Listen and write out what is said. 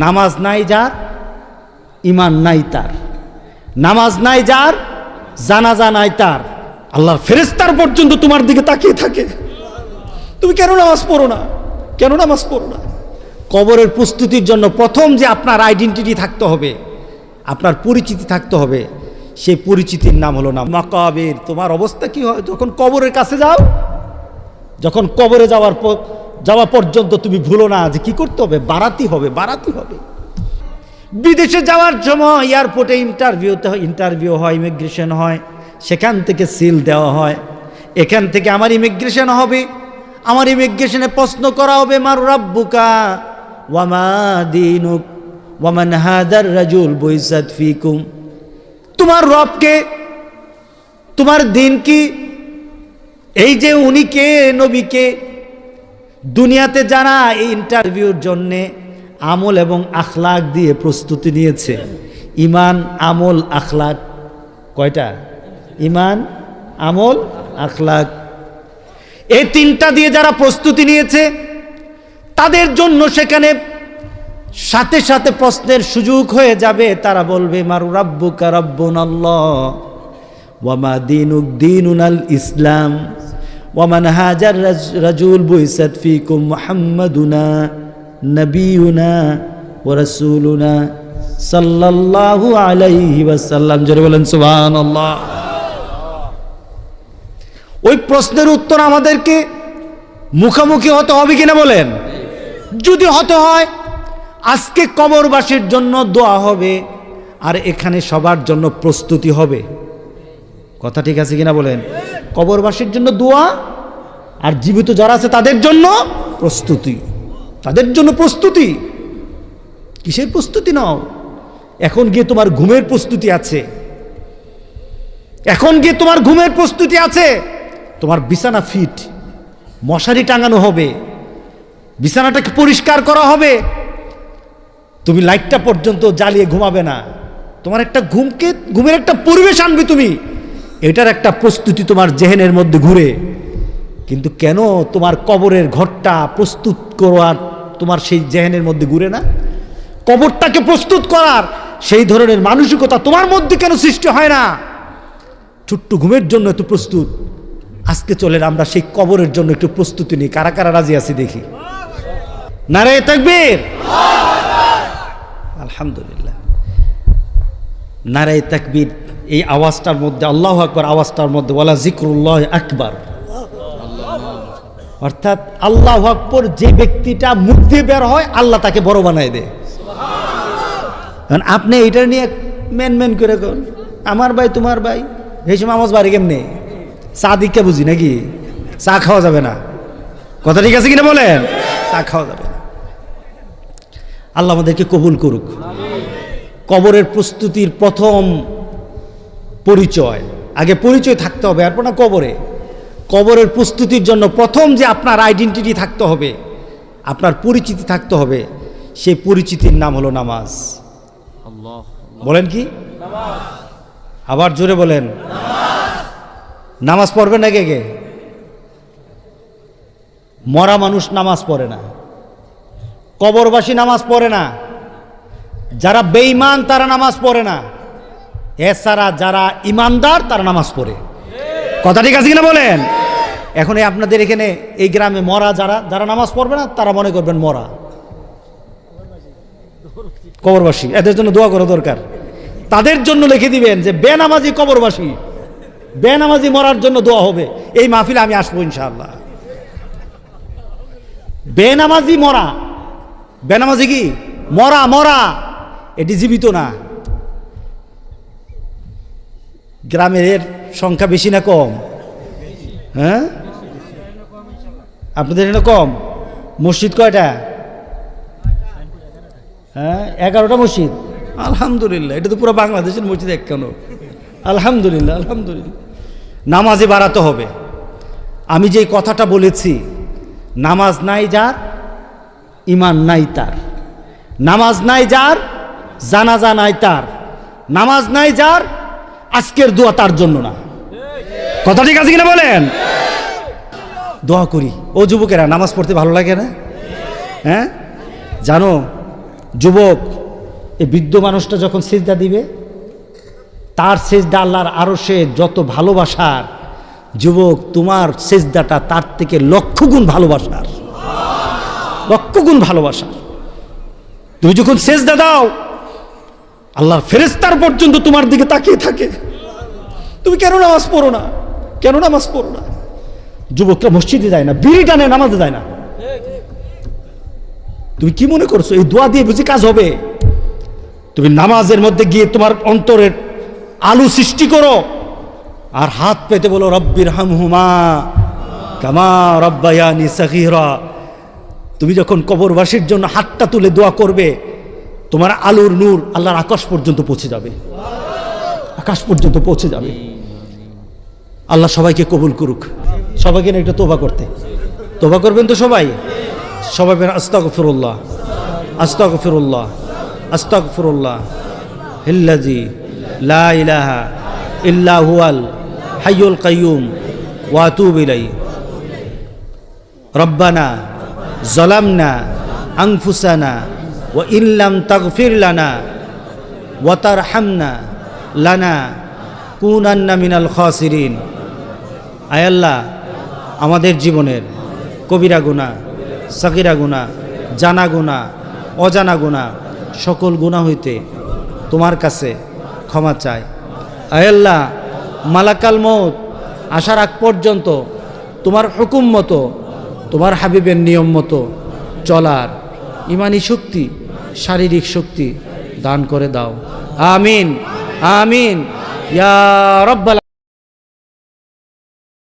নামাজ নাই যার, ইমান নাই তার। নামাজ নাই যার, জানাজা নাই তার। আল্লাহর ফেরেশতার পর্যন্ত তোমার দিকে তাকিয়ে থাকে, তুমি কেন নামাজ পড়ো না, কেন নামাজ পড়ো না? কবরের প্রস্তুতির জন্য প্রথম যে আপনার আইডেন্টিটি থাকতে হবে, আপনার পরিচিতি থাকতে হবে, সেই পরিচিতির নাম হলো না মাকাবির। তোমার অবস্থা কি হয় যখন কবরের কাছে যাও? যখন কবরে যাওয়া পর্যন্ত তুমি ভুলো না যে কি করতে হবে, বারাতি হবে, বারাতি হবে। বিদেশে যাওয়ার সময় এয়ারপোর্টে ইন্টারভিউ হয়, ইমিগ্রেশন হয়, সেখান থেকে সিল দেওয়া হয়। এখান থেকে আমার ইমিগ্রেশন হবে, আমার ইমিগ্রেশনে প্রশ্ন করা হবে মার রাব্বুকা ওয়া মা দীনুক ওয়া মান হাদার রাজুল বুইসাত ফিকুম। তোমার রবকে, তোমার দিন কি? এই যে উনি কে, নবীকে? দুনিয়াতে যারা এই ইন্টারভিউর জন্যে আমল এবং আখলাক দিয়ে প্রস্তুতি নিয়েছে, ইমান, আমল, আখলাক, কয়টা? ইমান, আমল, আখলাক, এই তিনটা দিয়ে যারা প্রস্তুতি নিয়েছে তাদের জন্য সেখানে সাথে সাথে প্রশ্নের সুযোগ হয়ে যাবে। তারা বলবে মার রাব্বুকা রাব্বুনাল্লাহ ওয়া মা দীনুক দীনুনাল ইসলাম ওয়া মান হাজার রাজুল বুইসাত ফিকুম মুহাম্মাদুনা নবিয়ুনা ওয়া রাসূলুনা সাল্লাল্লাহু আলাইহি ওয়াসাল্লাম। জোরে বলেন সুবহানাল্লাহ। ওই প্রশ্নের উত্তর আমাদেরকে মুখোমুখি হতে হবে কিনা বলেন? যদি হতে হয়, আজকে কবরবাসীর জন্য দোয়া হবে, আর এখানে সবার জন্য প্রস্তুতি হবে। কথা ঠিক আছে কিনা বলেন? কবরবাসীর জন্য দোয়া, আর জীবিত যারা আছে তাদের জন্য প্রস্তুতি, তাদের জন্য প্রস্তুতি। কিসের প্রস্তুতি নাও? এখন গিয়ে তোমার ঘুমের প্রস্তুতি আছে, এখন গিয়ে তোমার ঘুমের প্রস্তুতি আছে। তোমার বিছানা ফিট, মশারি টাঙানো হবে, বিছানাটাকে পরিষ্কার করা হবে, তুমি লাইটটা পর্যন্ত জ্বালিয়ে ঘুমাবে না, তোমার একটা ঘুমের একটা পরিবেশ আনবে তুমি, এটার একটা প্রস্তুতি তোমার জেহেনের মধ্যে ঘুরে। কিন্তু কেন তোমার কবরের ঘরটা প্রস্তুত করার তোমার সেই জেহেনের মধ্যে ঘুরে না? কবরটাকে প্রস্তুত করার সেই ধরনের মানসিকতা তোমার মধ্যে কেন সৃষ্টি হয় না? ছোট্ট ঘুমের জন্য একটু প্রস্তুত। আজকে চলেন আমরা সেই কবরের জন্য একটু প্রস্তুতি নিই। কারা কারা রাজি আছি দেখি? নারায়ে তাকবীর, আলহামদুলিল্লাহ। নারায়ে তাকবীর, এই আওয়াজটার মধ্যে, আল্লাহু আকবার আওয়াজটার মধ্যে ওয়ালা যিকরুল্লাহ আকবার, অর্থাৎ আল্লাহু আকবার যে ব্যক্তিটা মুখ দিয়ে বের হয় আল্লাহ তাকে বড় বানায় দেয়। কারণ আপনি এইটা নিয়ে মেন করে কোন আমার ভাই তোমার ভাই, এই সময় আমার বাড়ি কেমনে চা দীক্ষা বুঝি নাকি? চা খাওয়া যাবে না। কথা ঠিক আছে কিনা বলেন? চা খাওয়া যাবে না। আল্লাহ আমাদেরকে কবুল করুক। কবরের প্রস্তুতির প্রথম পরিচয়, আগে পরিচয় থাকতে হবে, এরপর না কবরে। কবরের প্রস্তুতির জন্য প্রথম যে আপনার আইডেন্টিটি থাকতে হবে, আপনার পরিচিতি থাকতে হবে, সেই পরিচিতির নাম হলো নামাজ। বলেন কি? আবার জোরে বলেন। নামাজ পড়বেন না কে কে? মরা মানুষ নামাজ পড়ে না, কবরবাসী নামাজ পড়ে না, যারা বেঈমান তারা নামাজ পড়ে না, এছাড়া যারা ইমানদার তারা নামাজ পড়ে। কথা ঠিক আছে কিনা বলেন? এখন আপনাদের এখানে এই গ্রামে মরা যারা নামাজ পড়বে না তারা মনে করবেন মরা, কবরবাসী। এদের জন্য দোয়া করা দরকার। তাদের জন্য লিখে দিবেন যে বেনামাজি কবরবাসী, বেনামাজি মরার জন্য দোয়া হবে। এই মাহফিলে আমি আসবো ইনশাআল্লাহ। বেনামাজি মরা, বেনামাজি কি? মরা, এটি জীবিত না। গ্রামের সংখ্যা বেশি না কম? হ্যাঁ, আপনাদের এখানে কম। মসজিদ কয়টা? হ্যাঁ, 11টা মসজিদ। আলহামদুলিল্লাহ, এটা তো পুরো বাংলাদেশের মসজিদ একখানো। আলহামদুলিল্লাহ, আলহামদুলিল্লাহ। নামাজে বাড়াতে হবে। আমি যে কথাটা বলেছি, নামাজ নাই যার, ইমান নাই তার। নামাজ নাই যার, জানাজা নাই তার। নামাজ নাই যার, আজকের দোয়া তার জন্য না। কথা ঠিক আছে কিনা বলেন? দোয়া করি। ও যুবকেরা, নামাজ পড়তে ভালো লাগে না? হ্যাঁ, জানো যুবক, এই বৃদ্ধ মানুষটা যখন সিজদা দিবে, তার সিজদা আল্লাহর আরশে যত ভালোবাসার, যুবক তোমার সিজদাটা তার থেকে লক্ষ গুণ ভালোবাসার, লক্ষ গুণ ভালোবাসার। তুমি যখন সিজদা দাও, আল্লাহর ফেরেশতার পর্যন্ত তোমার দিকে তাকিয়ে থাকে। তুমি কেন নামাজ পড়ো না? কেন নামাজ পড়ো না? যুবকরা মসজিদে যায় না, বিড়ি টানে, নামাজে যায় না। তুমি কি মনে করছো এই দোয়া দিয়ে বুঝি কাজ হবে? তুমি নামাজের মধ্যে গিয়ে তোমার অন্তরের আলো সৃষ্টি করো, আর হাত পেতে বলো রব্বির হামহুমা কামা রব্বায়ানি সগীরা। তুমি যখন কবরবাসীর জন্য হাতটা তুলে দোয়া করবে, তোমার আলোর নূর আল্লাহর আকাশ পর্যন্ত পৌঁছে যাবে, আকাশ পর্যন্ত পৌঁছে যাবে। আল্লাহ সবাইকে কবুল করুক। সবাইকে না একটু তোবা করতে, তোবা করবেন তো সবাই? সবাই বলেন আস্তাগফিরুল্লাহ, আস্তাগফিরুল্লাহ, আস্তাগফিরুল্লাহ হিল্লাযী লা ইলাহা ইল্লা হুয়াল হাইয়ুল কাইয়্যুম ওয়া আতুবু ইলাইহি। রব্বানা যালামনা আনফুসানা ওয়া ইল্লাম তাগফির লানা ওয়া তারহামনা লানা কুনান্না মিনাল খাসিরিন। আয় আল্লাহ, আমাদের জীবনের কবিরা গুনাহ, সাগীরা গুনাহ, জানা গুনাহ, অজানা গুনাহ, সকল গুনাহ হইতে তোমার কাছে ক্ষমা চাই। আয় আল্লাহ, মালাকাল মউত আসার আগ পর্যন্ত তোমার হুকুম মতো, তোমার হাবিবের নিয়ম মতো চলার ইমানি শক্তি, শারীরিক শক্তি দান করে দাও। আমিন, আমিন ইয়া রাব্বাল